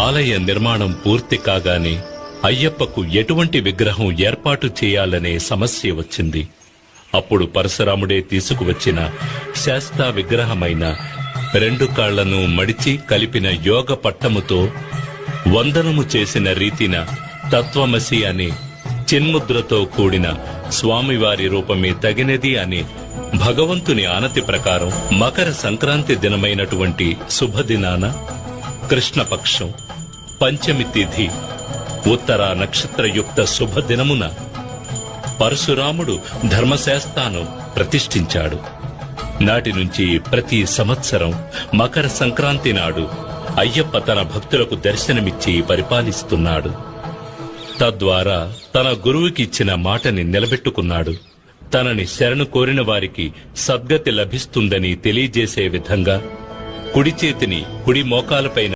ఆలయ నిర్మాణం పూర్తి కాగానే అయ్యప్పకు ఎటువంటి విగ్రహం ఏర్పాటు చేయాలనే సమస్య వచ్చింది. అప్పుడు పరశురాముడే తీసుకువచ్చిన శాస్తా విగ్రహమైన 2 కాళ్లను మడిచి కలిపిన యోగ పట్టముతో వందనము చేసిన రీతిన తత్వమసి అనే చిన్ముద్రతో కూడిన స్వామివారి రూపమే తగినది అని భగవంతుని ఆనతి ప్రకారం మకర సంక్రాంతి దినమైనటువంటి శుభదినాన కృష్ణపక్షం పంచమి తిథి ఉత్తర నక్షత్రయుక్త శుభదినమున పరశురాముడు ధర్మశాస్త్రాను ప్రతిష్ఠించాడు. నాటి నుంచి ప్రతి సంవత్సరం మకర సంక్రాంతి నాడు అయ్యప్ప తన భక్తులకు దర్శనమిచ్చి పరిపాలిస్తున్నాడు. తద్వారా తన గురువుకిచ్చిన మాటని నిలబెట్టుకున్నాడు. తనని శరణు కోరిన వారికి సద్గతి లభిస్తుందని తెలియజేసే విధంగా కుడి చేతిని కుడి మోకాలపైన